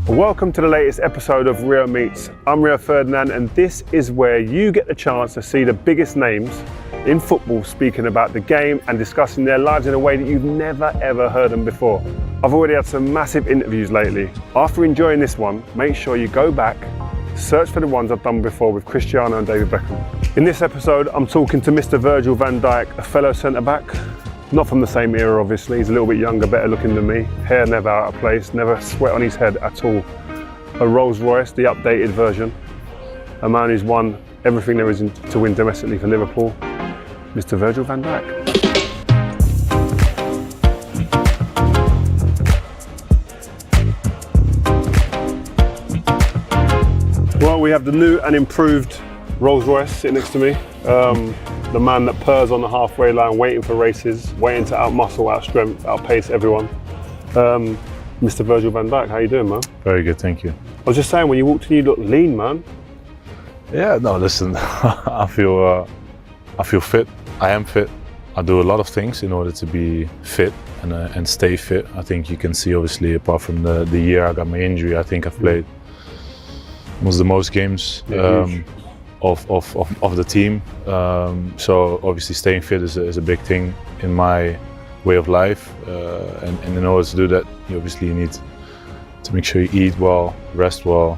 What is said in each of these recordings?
Welcome to the latest episode of Rio Meets. I'm Rio Ferdinand, and this is where you get the chance to see the biggest names in football speaking about the game and discussing their lives in a way that you've never ever heard them before. I've already had some massive interviews lately. After enjoying this one, make sure you go back, search for the ones I've done before with Cristiano and David Beckham. In this episode, I'm talking to Mr. Virgil van Dijk, a fellow centre-back. Not from the same era, obviously. He's a little bit younger, better looking than me. Hair never out of place, never sweat on his head at all. A Rolls Royce, the updated version. A man who's won everything there is to win domestically for Liverpool. Mr. Virgil van Dijk. Well, we have the new and improved Rolls Royce sitting next to me. The man that purrs on the halfway line, waiting for races, waiting to outmuscle, outstrength, outpace everyone. Mr. Virgil van Dijk, how you doing, man? Very good, thank you. I was just saying, when you walked in, you look lean, man. Yeah, no, listen, I feel fit. I am fit. I do a lot of things in order to be fit and stay fit. I think you can see, obviously, apart from the year I got my injury, I think I've played was the most games of the team. So obviously staying fit is a big thing in my way of life. And in order to do that, you obviously need to make sure you eat well, rest well.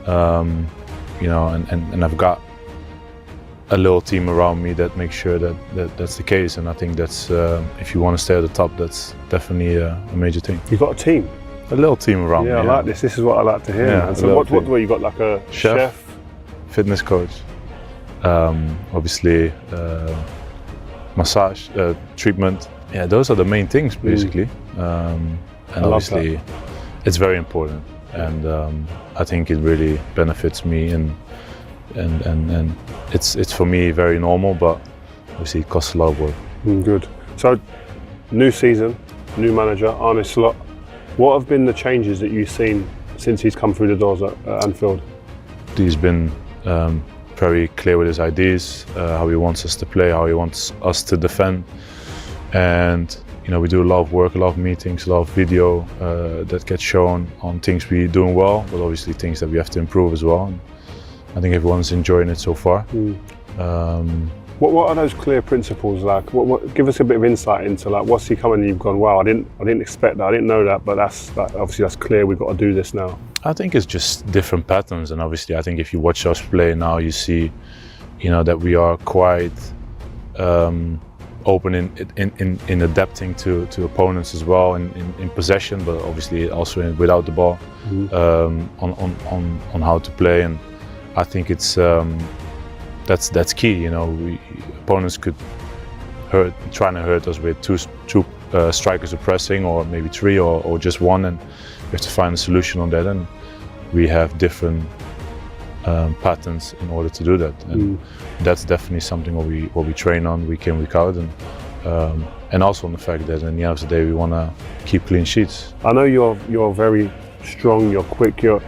You know, and I've got a little team around me that makes sure that's the case. And I think that's, if you want to stay at the top, that's definitely a major thing. You've got a team? A little team around me. Yeah, I like this. This is what I like to hear. Yeah, so what do you got, like a chef? Fitness coach, obviously massage, treatment. Yeah, those are the main things basically. And obviously it's very important, and I think it really benefits me, and it's for me very normal, but obviously it costs a lot of work. Good. So, new season, new manager, Arne Slot. What have been the changes that you've seen since he's come through the doors at Anfield? He's been very clear with his ideas, how he wants us to play, how he wants us to defend. And you know, we do a lot of work, a lot of meetings, a lot of video that gets shown on things we're doing well, but obviously things that we have to improve as well. And I think everyone's enjoying it so far. What are those clear principles like? Give us a bit of insight into, like, what's he coming and you've gone, wow, I didn't expect that, I didn't know that, but obviously that's clear, we've got to do this now. I think it's just different patterns, and obviously I think if you watch us play now, you see, you know, that we are quite open in adapting to opponents as well, in possession, but obviously also without the ball, on how to play. And I think it's that's key. You know, opponents could trying to hurt us with two strikers are pressing, or maybe three, or just one, and we have to find a solution on that. And we have different patterns in order to do that, and that's definitely something what we train on week in, week out, and also on the fact that in the end of the day we want to keep clean sheets. I know you're very strong, you're quick, you're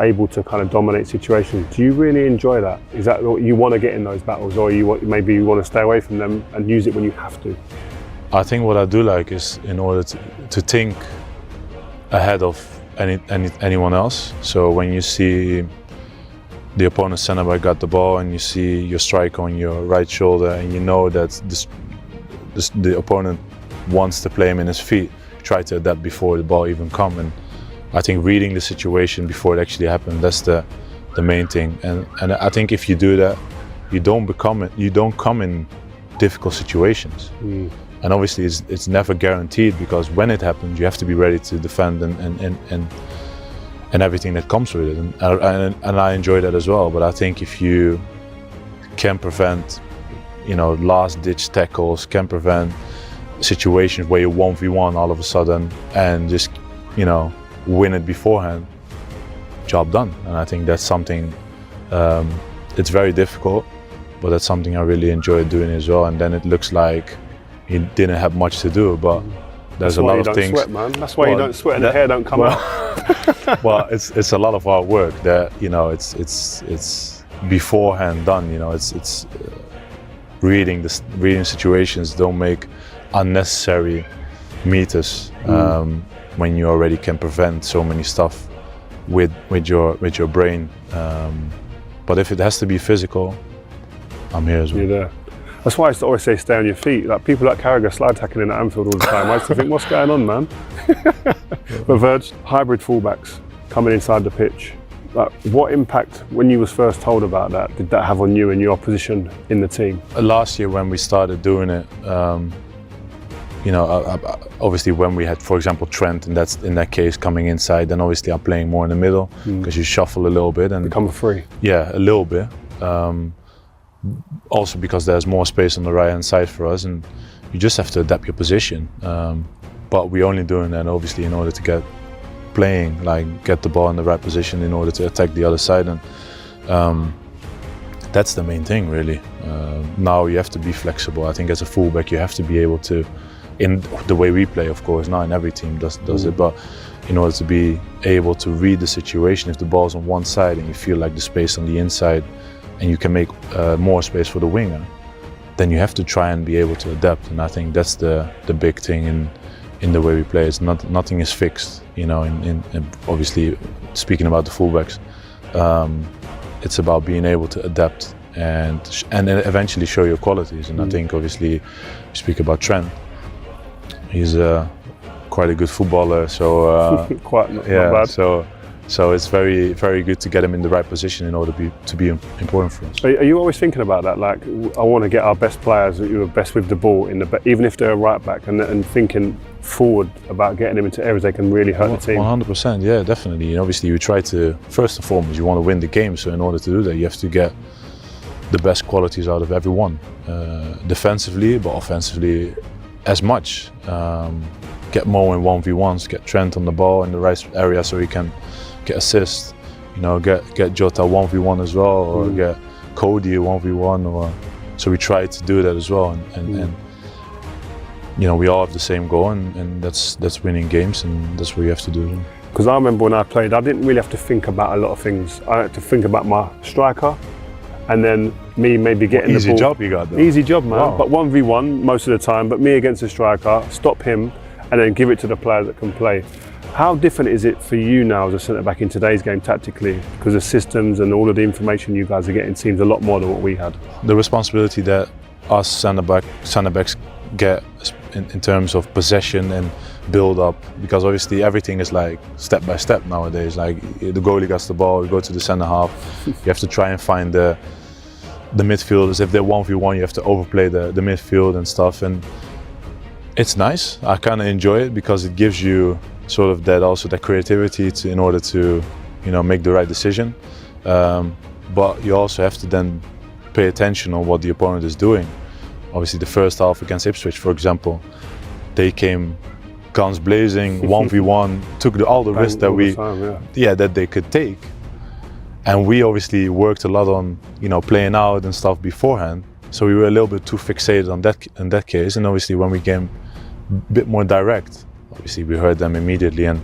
able to kind of dominate situations. Do you really enjoy that? Is that what you want to get in those battles, or maybe you want to stay away from them and use it when you have to? I think what I do like is in order to think ahead of anyone else. So when you see the opponent's centre back got the ball and you see your striker on your right shoulder, and you know that the opponent wants to play him in his feet, try to adapt before the ball even comes. And I think reading the situation before it actually happened, that's the main thing. And I think if you do that, you don't come in difficult situations. And obviously it's never guaranteed, because when it happens you have to be ready to defend and everything that comes with it. And I enjoy that as well. But I think if you can prevent, you know, last ditch tackles, can prevent situations where you 1v1 all of a sudden and just, you know, win it beforehand, job done. And I think that's something, it's very difficult, but that's something I really enjoy doing as well. And then it looks like he didn't have much to do, but there's a lot of things. Sweat, man. That's why you don't sweat and the hair don't come out. Well, it's a lot of hard work that, you know, it's beforehand done. You know, it's reading situations, don't make unnecessary meters. when you already can prevent so many stuff with your brain. But if it has to be physical, I'm here as well. You're there. That's why I used to always say stay on your feet. Like people like Carragher slide tackling at Anfield all the time. I used to think, what's going on, man? But Virg, hybrid fullbacks coming inside the pitch. Like, what impact, when you was first told about that, did that have on you and your position in the team? Last year when we started doing it, obviously when we had, for example, Trent, and that's in that case coming inside, then obviously I'm playing more in the middle because you shuffle a little bit and become a free. Yeah, a little bit. Also because there's more space on the right hand side for us, and you just have to adapt your position. But we're only doing that obviously in order to get playing, like get the ball in the right position in order to attack the other side, and that's the main thing really. Now you have to be flexible. I think as a fullback you have to be able to, in the way we play of course, not in every team does it, but in order to be able to read the situation, if the ball's on one side and you feel like the space on the inside and you can make more space for the winger, then you have to try and be able to adapt. And I think that's the big thing in the way we play. It's nothing is fixed, in obviously speaking about the fullbacks, it's about being able to adapt and then eventually show your qualities. And I think obviously we speak about Trent, he's quite a good footballer, so quite not bad. So it's very, very good to get him in the right position in order to be important for us. Are you always thinking about that? Like, I want to get our best players who are best with the ball even if they're a right back, and thinking forward about getting them into areas they can really hurt the team. 100%, yeah, definitely. And obviously, you try to, first and foremost, you want to win the game. So in order to do that, you have to get the best qualities out of everyone, defensively, but offensively as much. Get Mo in 1v1s, get Trent on the ball in the right area so he can get assists, get Jota 1v1 as well, or get Cody 1v1, or so we try to do that as well, and we all have the same goal, and that's winning games, and that's what you have to do. Because I remember when I played, I didn't really have to think about a lot of things. I had to think about my striker, and then me maybe getting the ball. Easy job you got though. Easy job, man. Wow. But 1v1 most of the time, but me against the striker, stop him, and then give it to the player that can play. How different is it for you now as a centre-back in today's game tactically? Because the systems and all of the information you guys are getting seems a lot more than what we had. The responsibility that us centre-backs get in terms of possession and build-up, because obviously everything is like step by step nowadays. Like the goalie gets the ball, we go to the centre-half, you have to try and find the midfielders. If they're 1v1, you have to overplay the midfield and stuff. And it's nice. I kind of enjoy it because it gives you sort of that creativity in order to make the right decision, but you also have to then pay attention on what the opponent is doing. Obviously the first half against Ipswich, for example, they came guns blazing, 1v1, took all the risks that that they could take, and we obviously worked a lot on playing out and stuff beforehand, so we were a little bit too fixated on that in that case. And obviously when we came a bit more direct, obviously we heard them immediately, and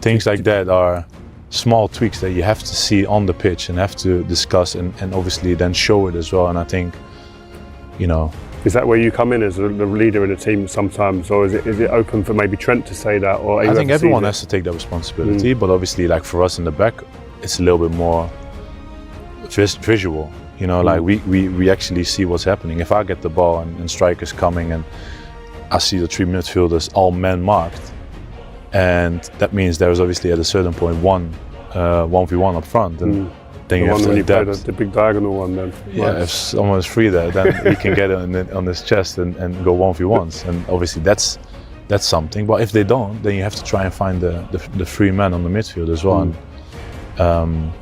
things like that are small tweaks that you have to see on the pitch and have to discuss and obviously then show it as well. And I think, Is that where you come in as the leader in the team sometimes, or is it open for maybe Trent to say that? Or I think everyone has to take that responsibility, but obviously like for us in the back, it's a little bit more visual. Like we actually see what's happening. If I get the ball and strikers coming and I see the three midfielders all man marked, and that means there's obviously at a certain point 1v1 up front, and then you have to adapt. The big diagonal one then. Yeah, right. If someone is free there, then he can get it on his chest and go 1v1s, and obviously that's something. But if they don't, then you have to try and find the free man on the midfield as well. And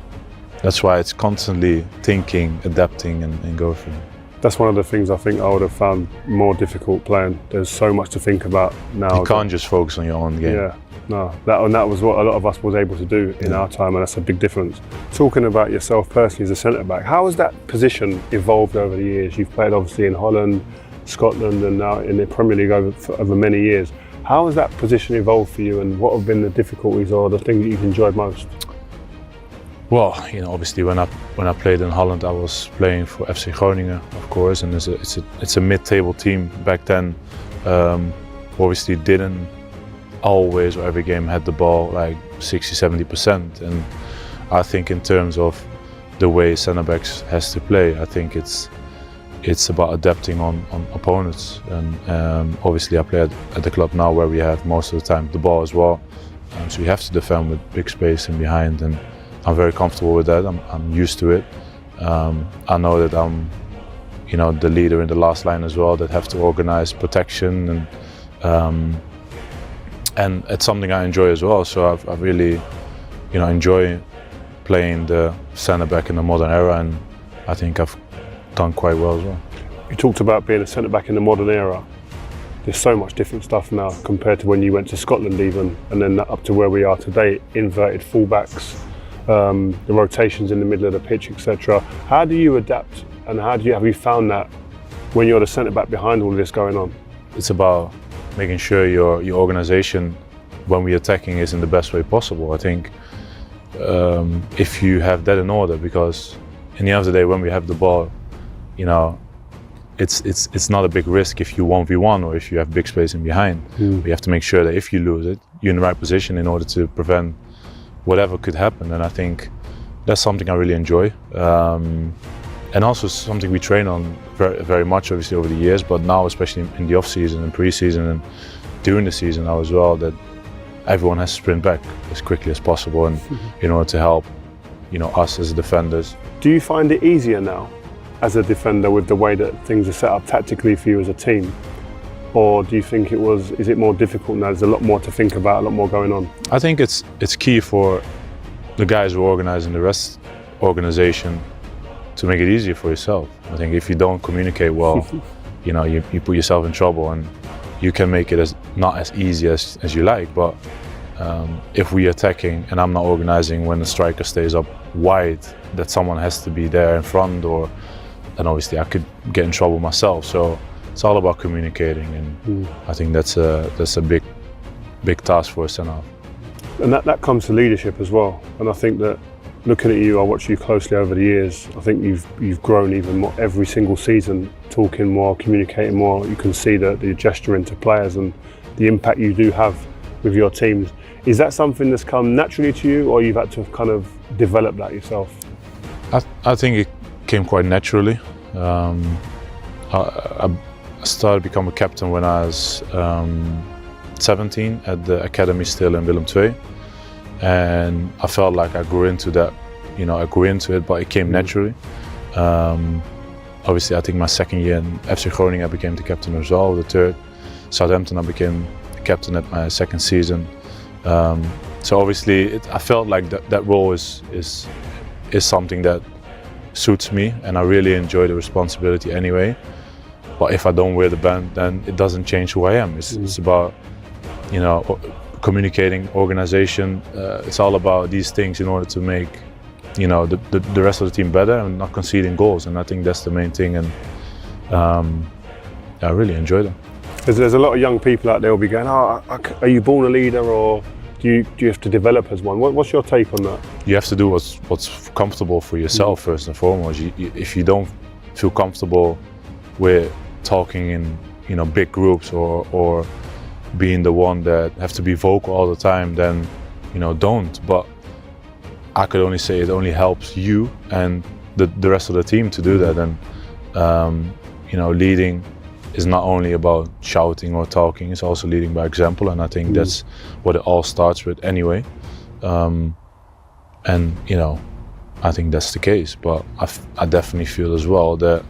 that's why it's constantly thinking, adapting, and go for it. That's one of the things I think I would have found more difficult playing. There's so much to think about now. You can't just focus on your own game. Yeah, no. That was what a lot of us was able to do in our time, and that's a big difference. Talking about yourself personally as a centre-back, how has that position evolved over the years? You've played obviously in Holland, Scotland, and now in the Premier League over many years. How has that position evolved for you, and what have been the difficulties or the things that you've enjoyed most? Well, obviously when I played in Holland, I was playing for FC Groningen, of course, and it's a mid-table team back then. Obviously didn't always or every game had the ball like 60-70%, and I think in terms of the way centre backs has to play, I think it's about adapting on opponents, and obviously I play at the club now where we have most of the time the ball as well, so we have to defend with big space in behind, and I'm very comfortable with that. I'm used to it. I know that I'm, you know, the leader in the last line as well, that have to organize protection, and it's something I enjoy as well. So I really, you know, enjoy playing the centre back in the modern era, and I think I've done quite well as well. You talked about being a centre back in the modern era. There's so much different stuff now compared to when you went to Scotland even, and then up to where we are today. Inverted fullbacks, the rotations in the middle of the pitch, etc. How do you adapt, and have you found that when you're the centre back behind all of this going on? It's about making sure your organisation when we're attacking is in the best way possible. I think if you have that in order, because in the end of the day when we have the ball, you know, it's not a big risk if you 1v1 or if you have big space in behind. You have to make sure that if you lose it, you're in the right position in order to prevent whatever could happen. And I think that's something I really enjoy, and also something we train on very, very much obviously over the years, but now especially in the off season and pre-season and during the season now as well, that everyone has to sprint back as quickly as possible, and in order to help, you know, us as defenders. Do you find it easier now as a defender with the way that things are set up tactically for you as a team, or do you think is it more difficult now? There's a lot more to think about, a lot more going on. I think it's key for the guys who are organising the rest organisation to make it easier for yourself. I think if you don't communicate well, you know, you put yourself in trouble, and you can make it not as easy as you like. But if we're attacking and I'm not organising when the striker stays up wide, that someone has to be there in front, and obviously I could get in trouble myself. So it's all about communicating, and I think that's a big task for a centre-half. And that comes to leadership as well. And I think that looking at you, I watched you closely over the years. I think you've grown even more every single season, talking more, communicating more. You can see the gesture into players and the impact you do have with your teams. Is that something that's come naturally to you, or you've had to kind of develop that yourself? I think it came quite naturally. I started to become a captain when I was 17 at the academy still in Willem II, and I felt like I grew into that. You know, I grew into it, but it came naturally. Obviously, I think my second year in FC Groningen I became the captain as well. The third, Southampton, I became the captain at my second season. So obviously, I felt like that role is something that suits me, and I really enjoy the responsibility anyway. But if I don't wear the band, then it doesn't change who I am. It's about, you know, communicating, organisation. It's all about these things in order to make, you know, the rest of the team better and not conceding goals. And I think that's the main thing. And I really enjoy them. There's a lot of young people out there who'll be going, "Oh, are you born a leader, or do you have to develop as one?" What's your take on that? You have to do what's comfortable for yourself first and foremost. If you don't feel comfortable with talking in, you know, big groups or being the one that have to be vocal all the time, then, you know, don't. But I could only say it only helps you and the rest of the team to do that. And you know, leading is not only about shouting or talking, it's also leading by example, and I think that's what it all starts with anyway. And you know, I think that's the case, but I definitely feel as well that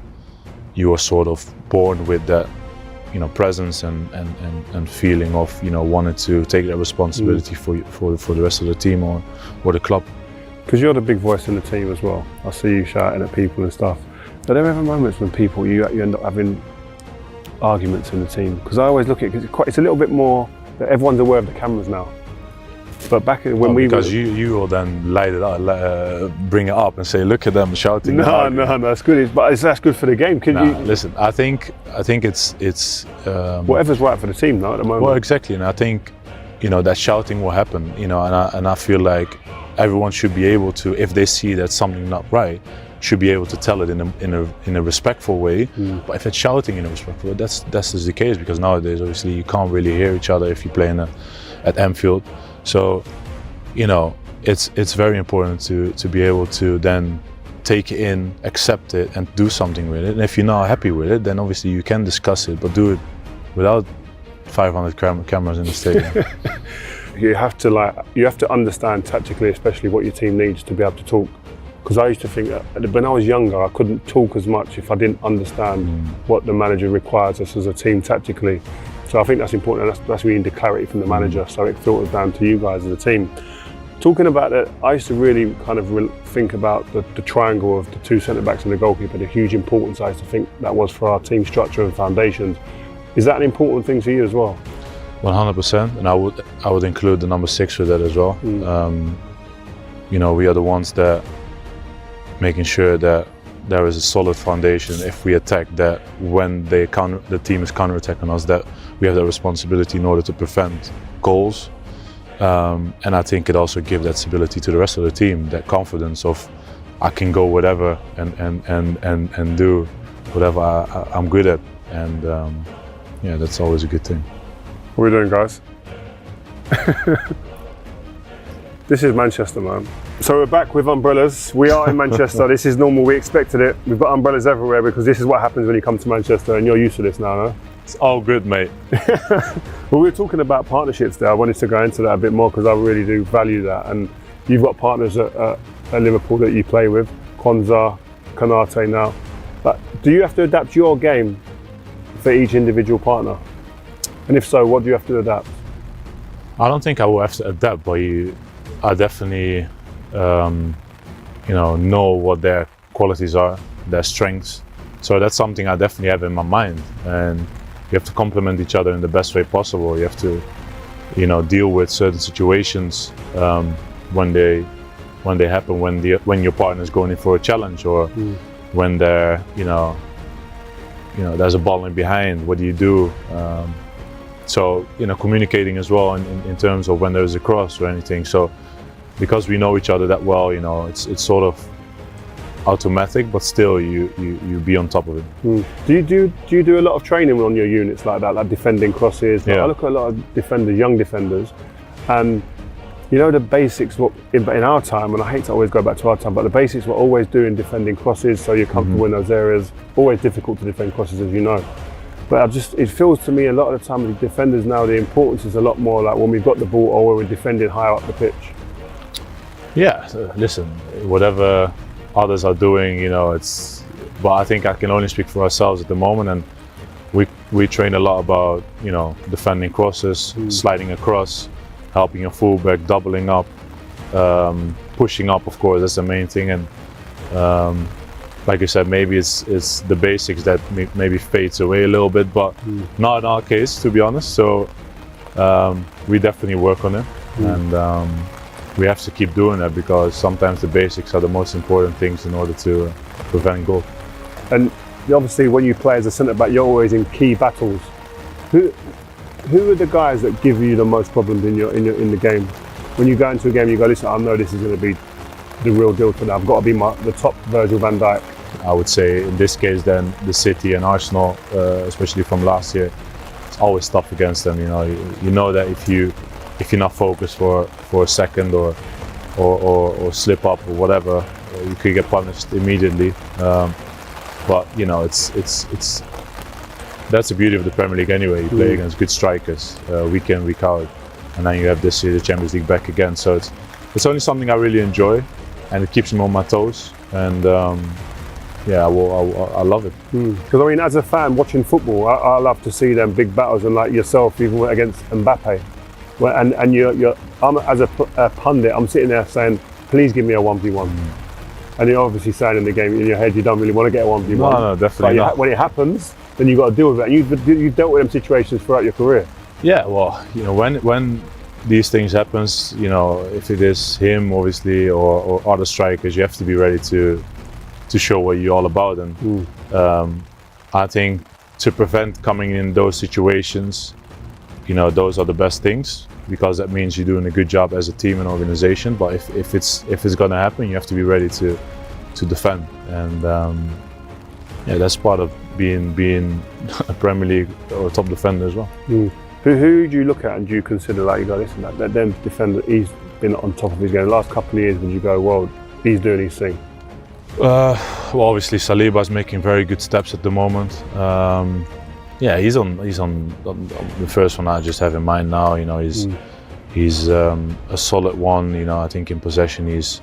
you are sort of born with that, you know, presence and feeling of, you know, wanting to take that responsibility for the rest of the team or the club. Because you're the big voice in the team as well. I see you shouting at people and stuff. Are there ever moments when you end up having arguments in the team? Because I always look at it, because it's a little bit more that everyone's aware of the cameras now. But back when we because you will then light it up, bring it up and say, look at them shouting. No, it's good. But that's good for the game. Listen, I think it's whatever's right for the team now at the moment. Well, exactly, and I think, you know, that shouting will happen. You know, and I feel like everyone should be able to, if they see that something not right, should be able to tell it in a respectful way. But if it's shouting in a respectful way, that's just the case, because nowadays obviously you can't really hear each other if you play in at Anfield. So, you know, it's very important to be able to then take it in, accept it, and do something with it. And if you're not happy with it, then obviously you can discuss it, but do it without 500 cameras in the stadium. You have to understand tactically, especially what your team needs to be able to talk. Because I used to think that when I was younger, I couldn't talk as much if I didn't understand what the manager requires us as a team tactically. So I think that's important, and that's really the clarity from the manager, so it filters down to you guys as a team. Talking about that, I used to really kind of think about the triangle of the two centre-backs and the goalkeeper, the huge importance I used to think that was for our team structure and foundations. Is that an important thing for you as well? 100%, and I would include the number 6 with that as well. You know, we are the ones that making sure that there is a solid foundation if we attack, that when the team is counter-attacking us, that we have the responsibility in order to prevent goals. And I think it also gives that stability to the rest of the team, that confidence of I can go whatever and do whatever I'm good at, and yeah, that's always a good thing. What are we doing, guys? This is Manchester, man. So we're back with umbrellas. We are in Manchester. This is normal. We expected it. We've got umbrellas everywhere because this is what happens when you come to Manchester, and you're used to this now, no? It's all good, mate. Well, we were talking about partnerships there. I wanted to go into that a bit more because I really do value that. And you've got partners at Liverpool that you play with, Kwanzaa, Konate now. But do you have to adapt your game for each individual partner? And if so, what do you have to adapt? I don't think I will have to adapt, but I definitely know what their qualities are, their strengths. So that's something I definitely have in my mind, and you have to complement each other in the best way possible. You have to, deal with certain situations when they happen, when your partner is going in for a challenge, or when they're, there's a ball in behind. What do you do? So communicating as well in terms of when there's a cross or anything. So because we know each other that well, it's sort of automatic, but still you be on top of it. Do you do a lot of training on your units like that, like defending crosses? Yeah. I look at a lot of defenders, young defenders, and the basics. What in our time, and I hate to always go back to our time, but the basics we're always doing defending crosses, so you're comfortable in those areas. Always difficult to defend crosses, as you know. But it feels to me a lot of the time with the defenders now, the importance is a lot more like when we've got the ball or when we're defending higher up the pitch. Yeah, listen, whatever others are doing, but I think I can only speak for ourselves at the moment, and we train a lot about, defending crosses, sliding across, helping your fullback, doubling up, pushing up, of course, that's the main thing. And like you said, maybe it's the basics that maybe fades away a little bit, but not in our case, to be honest. So we definitely work on it, and we have to keep doing that, because sometimes the basics are the most important things in order to prevent goal. And obviously, when you play as a centre back, you're always in key battles. Who are the guys that give you the most problems in the game? When you go into a game, you go, listen, I know this is going to be the real deal today. I've got to be the top Virgil van Dijk. I would say in this case, then the City and Arsenal, especially from last year, it's always tough against them. You know that if you're not focused for a second or slip up or whatever, you could get punished immediately. But it's that's the beauty of the Premier League anyway. You play against good strikers week in, week out, and then you have this year the Champions League back again. So it's only something I really enjoy, and it keeps me on my toes. And I love it. Because as a fan watching football, I love to see them big battles, and like yourself, even against Mbappe. And I'm as a pundit, I'm sitting there saying, please give me a 1v1. And you're obviously saying in the game, in your head, you don't really want to get a 1v1. No, definitely not. When it happens, then you've got to deal with it. And you've dealt with them situations throughout your career. Yeah, well, when these things happens, if it is him, obviously, or other strikers, you have to be ready to show what you're all about. And I think to prevent coming in those situations, those are the best things, because that means you're doing a good job as a team and organization. But if it's gonna happen, you have to be ready to defend, and that's part of being a Premier League or top defender as well. Who do you look at and do you consider, like, you go, listen, that them defender, he's been on top of his game. The last couple of years, would you go, well, he's doing his thing? Well, obviously Saliba's making very good steps at the moment. Yeah, he's on the first one I just have in mind now. You know, he's a solid one. You know, I think in possession he's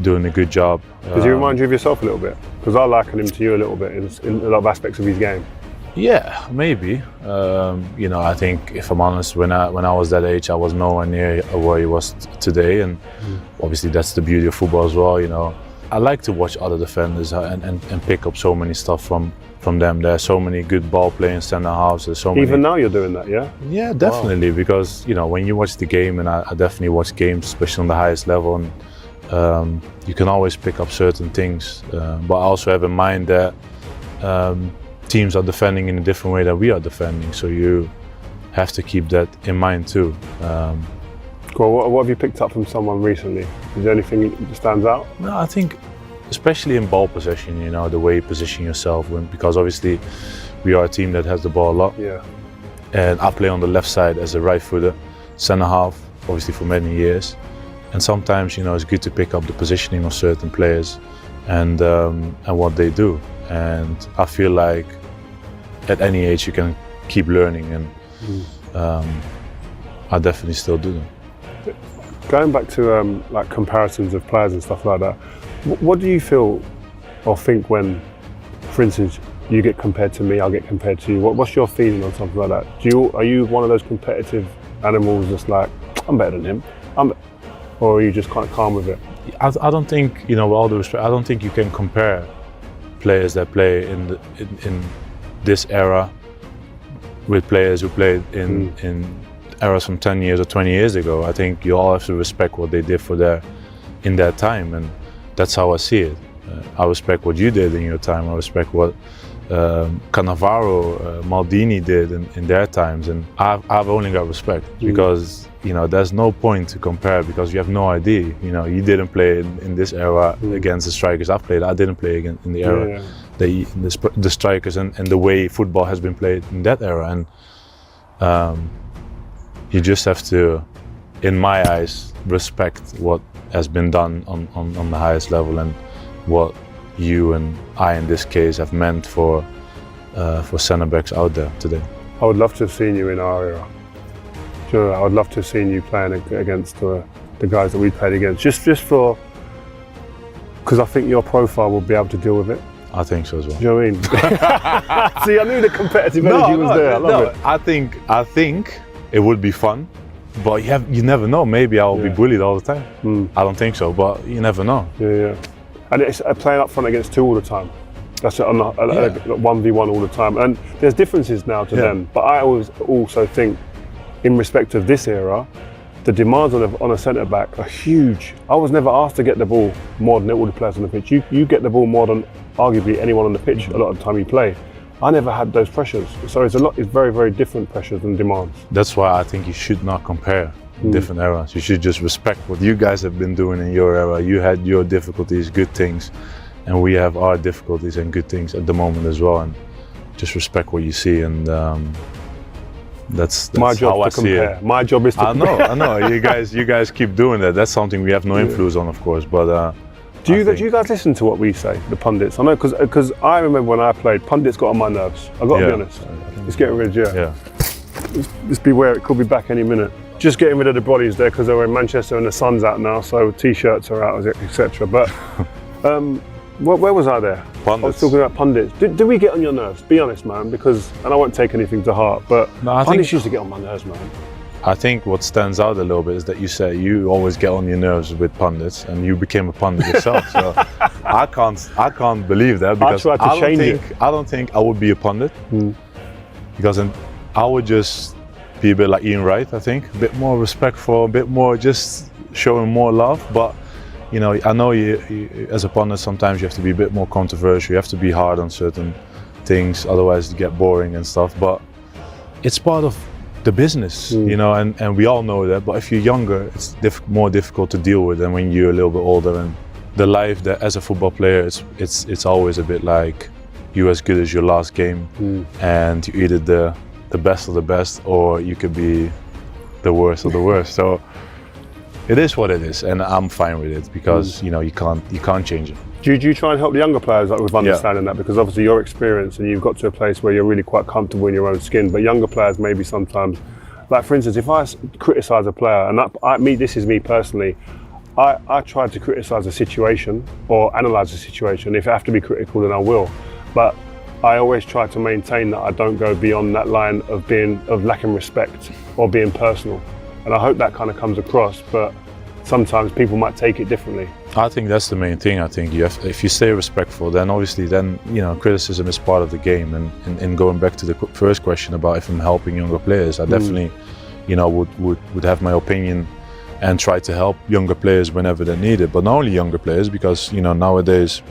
doing a good job. Does he remind you of yourself a little bit? Because I liken him to you a little bit in a lot of aspects of his game. Yeah, maybe. You know, I think if I'm honest, when I was that age, I was nowhere near where he was today, and obviously that's the beauty of football as well. You know, I like to watch other defenders and pick up so many stuff from them. There are so many good ball playing centre halves. There's so many. Even now you're doing that, yeah? Yeah, definitely. Wow. Because you know, when you watch the game, and I definitely watch games, especially on the highest level, and you can always pick up certain things. But I also have in mind that. Teams are defending in a different way than we are defending, so you have to keep that in mind too. Cool. What have you picked up from someone recently? Is there anything that stands out? No, I think especially in ball possession, you know, the way you position yourself, because obviously we are a team that has the ball a lot. Yeah. And I play on the left side as a right footer, centre half, obviously for many years. And sometimes, you know, it's good to pick up the positioning of certain players and what they do. And I feel like at any age you can keep learning, and I definitely still do that. Going back to like comparisons of players and stuff like that, what do you feel or think when, for instance, you get compared to me, I'll get compared to you? What's your feeling on something like that? Are you one of those competitive animals that's like, I'm better than him, or are you just kind of calm with it? I don't think, you know, with all due respect, I don't think you can compare players that play in this era with players who played in eras from 10 years or 20 years ago. I think you all have to respect what they did in their time, and that's how I see it. I respect what you did in your time. I respect what Cannavaro, Maldini did in their times, and I've only got respect because, you know, there's no point to compare because you have no idea. You know, you didn't play in this era against the strikers I've played. I didn't play in the era, the strikers and the way football has been played in that era. And you just have to, in my eyes, respect what has been done on the highest level and what you and I, in this case, have meant for centre backs out there today. I would love to have seen you in our era. Do you know, I would love to have seen you playing against the guys that we played against, just for, because I think your profile will be able to deal with it. I think so as well. Do you know what I mean? See, I knew the competitive energy was there. I love it. I think it would be fun, but you never know. Maybe I'll be bullied all the time. I don't think so, but you never know. Yeah. And it's playing up front against two all the time. That's a 1v1 all the time. And there's differences now to them, but I always also think, in respect of this era, the demands on a centre back are huge. I was never asked to get the ball more than all the players on the pitch. You get the ball more than arguably anyone on the pitch a lot of the time you play. I never had those pressures. So it's very, very different pressures and demands. That's why I think you should not compare different eras. You should just respect what you guys have been doing in your era. You had your difficulties, good things, and we have our difficulties and good things at the moment as well. And just respect what you see, and that's my job how I to compare. See it. My job is to compare. I know. You guys keep doing that. That's something we have no influence on, of course. But do you guys listen to what we say, the pundits? I know, because I remember when I played, pundits got on my nerves. I've got to be honest. It's getting rid of Just beware, it could be back any minute. Just getting rid of the bodies there because they were in Manchester and the sun's out now, so t-shirts are out, etc. But where was I there? Pundits. I was talking about pundits. Did we get on your nerves? Be honest, man, because, and I won't take anything to heart, but pundits used to get on my nerves, man. I think what stands out a little bit is that you say you always get on your nerves with pundits, and you became a pundit yourself. So I can't believe that, because I don't think I would be a pundit, because I would just be a bit like Ian Wright. I think a bit more respectful, a bit more just showing more love. But you know, I know you as a pundit sometimes you have to be a bit more controversial. You have to be hard on certain things, otherwise you get boring and stuff. But it's part of the business, you know, and we all know that. But if you're younger, it's more difficult to deal with than when you're a little bit older. And the life that as a football player, it's always a bit like you're as good as your last game, and you're either the best of the best, or you could be the worst of the worst. So it is what it is, and I'm fine with it because you can't change it. Do you try and help the younger players with understanding that? Because obviously your experience and you've got to a place where you're really quite comfortable in your own skin, but younger players maybe sometimes, like for instance, if I criticise a player, and this is me personally, I try to criticise a situation or analyse a situation. If I have to be critical, then I will. But I always try to maintain that I don't go beyond that line of lacking respect or being personal. And I hope that kind of comes across, but sometimes people might take it differently. I think that's the main thing. I think if you stay respectful, then obviously criticism is part of the game. And going back to the first question about if I'm helping younger players, I definitely would have my opinion and try to help younger players whenever they're needed. But not only younger players, because nowadays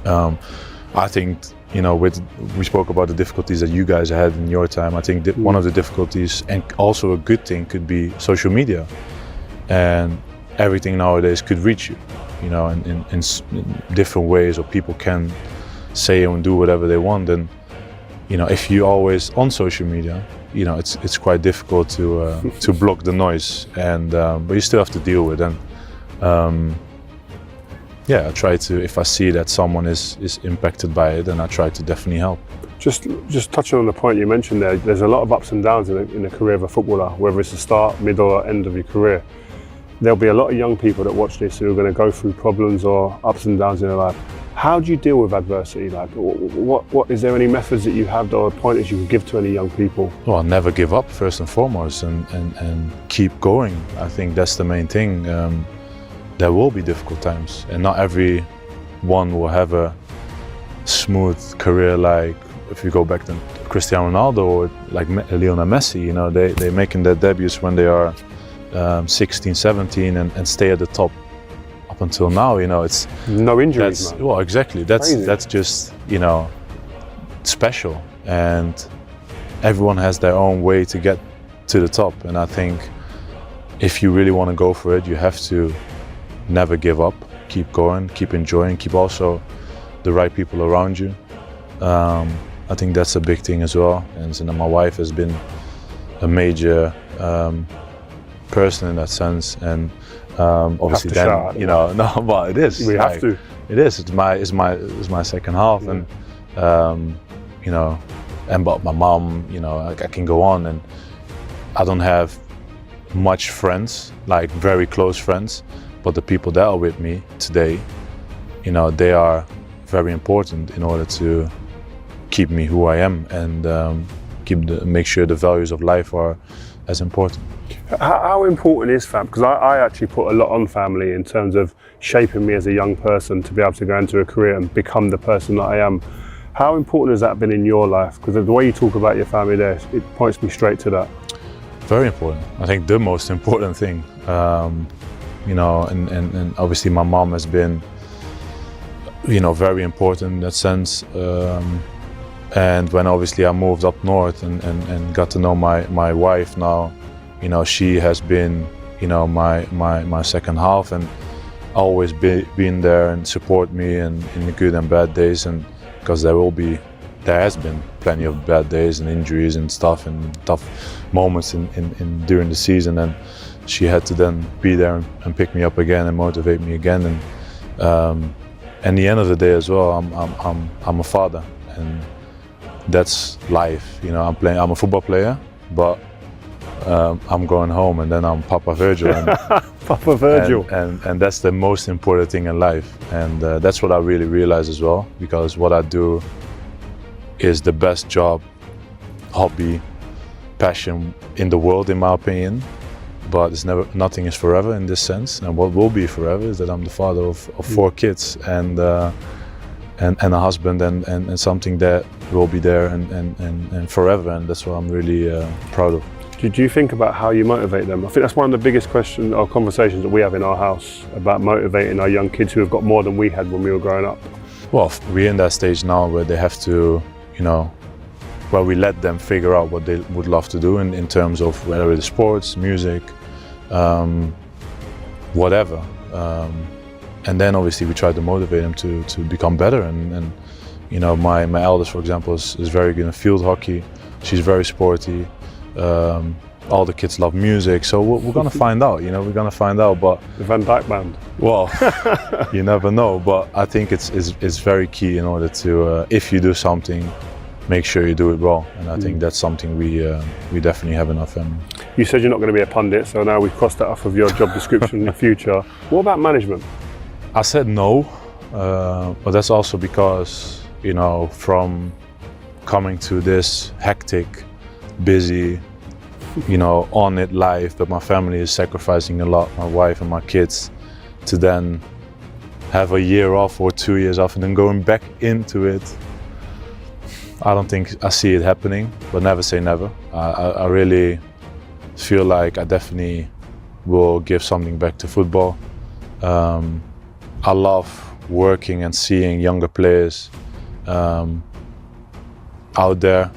I think we spoke about the difficulties that you guys had in your time. I think that one of the difficulties, and also a good thing, could be social media. And everything nowadays could reach you, in different ways, or people can say and do whatever they want. And if you're always on social media, it's quite difficult to block the noise. And but you still have to deal with it. And I try to, if I see that someone is impacted by it, then I try to definitely help. Just touching on the point you mentioned there, there's a lot of ups and downs in the career of a footballer, whether it's the start, middle, or end of your career. There'll be a lot of young people that watch this who are going to go through problems or ups and downs in their life. How do you deal with adversity? Like, what is there any methods that you have or pointers you can give to any young people? Well, never give up first and foremost, and keep going. I think that's the main thing. There will be difficult times, and not everyone will have a smooth career. Like if you go back to Cristiano Ronaldo or like Lionel Messi, they're making their debuts when they are 16, 17 and stay at the top up until now. It's no injuries, man. Well, exactly. That's just special, and everyone has their own way to get to the top. And I think if you really want to go for it, you have to never give up, keep going, keep enjoying, keep also the right people around you. I think that's a big thing as well. And my wife has been a major person in that sense, and obviously then no, but it is. We have to. It is. It's my second half, and and but my mom, I can go on, and I don't have much friends, like very close friends, but the people that are with me today, they are very important in order to keep me who I am, and make sure the values of life are as important. How important is family? Because I actually put a lot on family in terms of shaping me as a young person to be able to go into a career and become the person that I am. How important has that been in your life? Because the way you talk about your family there, it points me straight to that. Very important. I think the most important thing. And obviously my mom has been, very important in that sense. And when obviously I moved up north and got to know my wife now, she has been, my second half, and always been there and support me in the good and bad days. And because there has been plenty of bad days and injuries and stuff and tough moments in during the season, and she had to then be there and pick me up again and motivate me again. And the end of the day as well, I'm a father, and that's life. I'm a football player, but I'm going home, and then I'm Papa Virgil. And, Papa Virgil. And that's the most important thing in life. And that's what I really realize as well, because what I do is the best job, hobby, passion in the world, in my opinion. But nothing is forever in this sense. And what will be forever is that I'm the father of 4 kids and a husband, and something that will be there and forever. And that's what I'm really proud of. Do you think about how you motivate them? I think that's one of the biggest questions or conversations that we have in our house, about motivating our young kids who have got more than we had when we were growing up. Well, we're in that stage now where they have to, where we let them figure out what they would love to do in terms of whether it's sports, music, whatever. And then obviously we try to motivate them to become better. And my eldest, for example, is very good in field hockey. She's very sporty. All the kids love music, so we're gonna find out. You know, we're gonna find out. But The Van Dijk band. well, you never know. But I think it's very key in order to, if you do something, make sure you do it well. And I think that's something we definitely have in our family. You said you're not going to be a pundit, so now we've crossed that off of your job description in the future. What about management? I said no, but that's also because, you know, from coming to this hectic, busy, you know, on it life, but my family is sacrificing a lot, my wife and my kids, to then have a year off or 2 years off and then going back into it. I don't think I see it happening, but never say never. I really feel like I definitely will give something back to football. I love working and seeing younger players out there.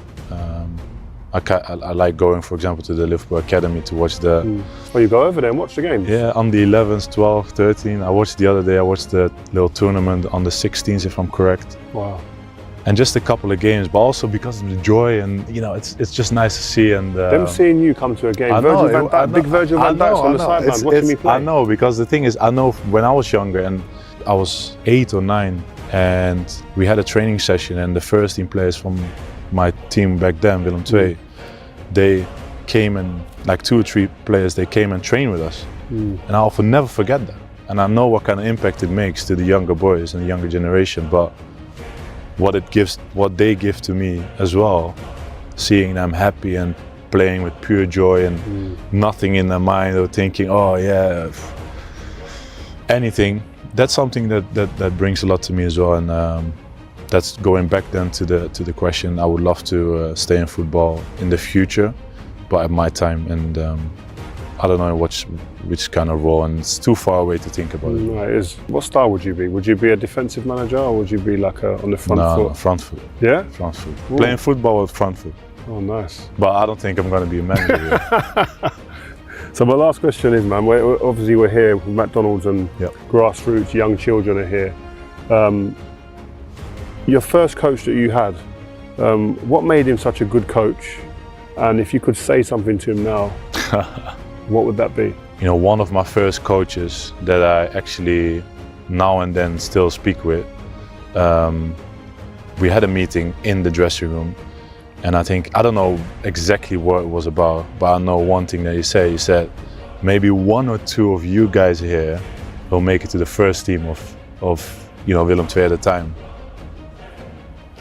I like going, for example, to the Liverpool Academy to watch the... Oh, you go over there and watch the games? Yeah, on the 11s, 12, 13. I watched the other day, I watched the little tournament on the 16s, if I'm correct. Wow. And just a couple of games, but also because of the joy, and you know, it's just nice to see. And them seeing you come to a game, big Virgil van Dijk on the sideline watching me play. I know, because the thing is, I know when I was younger and I was 8 or 9, and we had a training session, and the first team players from my team back then, Willem II, they came and, like 2 or 3 players, they came and trained with us. And I'll never forget that. And I know what kind of impact it makes to the younger boys and the younger generation, but what they give to me as well, seeing them happy and playing with pure joy and nothing in their mind or thinking, oh yeah, anything. That's something that brings a lot to me as well. And that's going back then to the question. I would love to stay in football in the future, but at my time, and I don't know which kind of role, and it's too far away to think about it. Right, what style would you be? Would you be a defensive manager, or would you be like on the front foot? No, front foot. Yeah? Front foot. Ooh. Playing football with front foot. Oh, nice. But I don't think I'm going to be a manager. So my last question is, man, we're here with McDonald's and grassroots, young children are here. Your first coach that you had, what made him such a good coach? And if you could say something to him now, what would that be? You know, one of my first coaches that I actually now and then still speak with, we had a meeting in the dressing room, and I don't know exactly what it was about, but I know one thing that he said, maybe 1 or 2 of you guys here will make it to the first team of you know, Willem II at the time.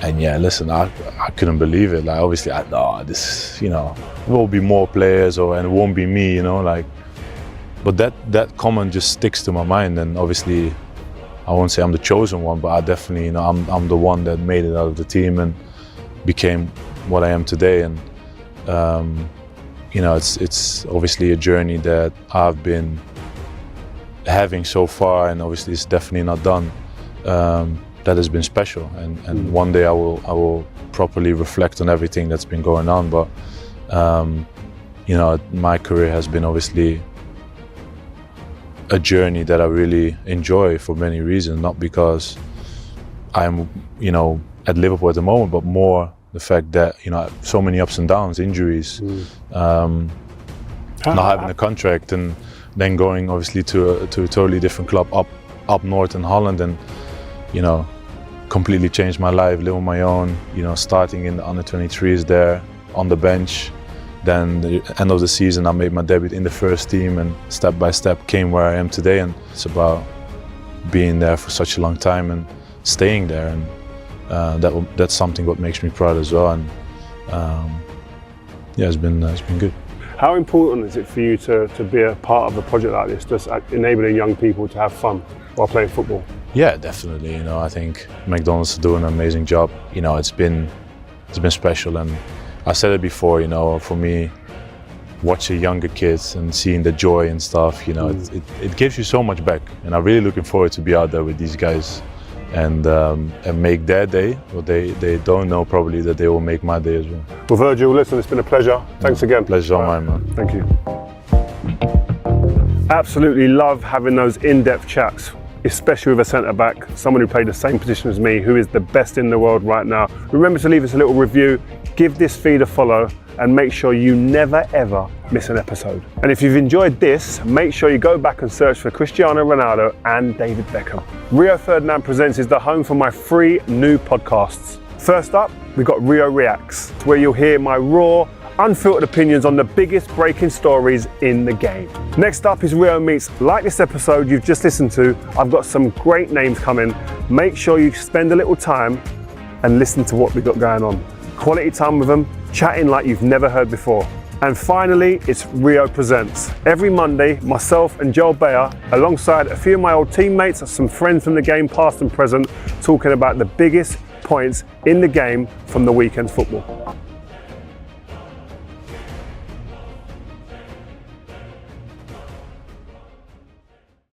And yeah, listen, I couldn't believe it. Like, obviously, this, you know, will be more players, and it won't be me, you know, like. But that comment just sticks to my mind. And obviously, I won't say I'm the chosen one, but I definitely, you know, I'm the one that made it out of the team and became what I am today. And you know, it's obviously a journey that I've been having so far, and obviously it's definitely not done. That has been special, and one day I will properly reflect on everything that's been going on. But you know, my career has been obviously a journey that I really enjoy for many reasons, not because I'm, you know, at Liverpool at the moment, but more the fact that, you know, so many ups and downs, injuries, not having a contract, and then going obviously to a totally different club up north in Holland, and you know, completely changed my life, live on my own, you know, starting in the under-23s there on the bench. Then the end of the season, I made my debut in the first team, and step by step came where I am today. And it's about being there for such a long time and staying there, and that's something what makes me proud as well. And yeah, it's been good. How important is it for you to be a part of a project like this, just enabling young people to have fun while playing football? Yeah, definitely. You know, I think McDonald's is doing an amazing job. You know, it's been special, and I said it before. You know, for me, watching younger kids and seeing the joy and stuff, you know, it gives you so much back. And I'm really looking forward to be out there with these guys and make their day. What they don't know probably that they will make my day as well. Well, Virgil, listen, it's been a pleasure. Thanks again. Pleasure's all mine, man. Thank you. Absolutely love having those in-depth chats especially with a centre-back, someone who played the same position as me, who is the best in the world right now. Remember to leave us a little review, give this feed a follow, and make sure you never ever miss an episode. And if you've enjoyed this, make sure you go back and search for Cristiano Ronaldo and David Beckham. Rio Ferdinand Presents is the home for my 3 new podcasts. First up, we've got Rio Reacts, where you'll hear my raw, unfiltered opinions on the biggest breaking stories in the game. Next up is Rio Meets. Like this episode you've just listened to, I've got some great names coming. Make sure you spend a little time and listen to what we've got going on. Quality time with them, chatting like you've never heard before. And finally, it's Rio Presents. Every Monday, myself and Joel Bayer, alongside a few of my old teammates and some friends from the game past and present, talking about the biggest points in the game from the weekend's football.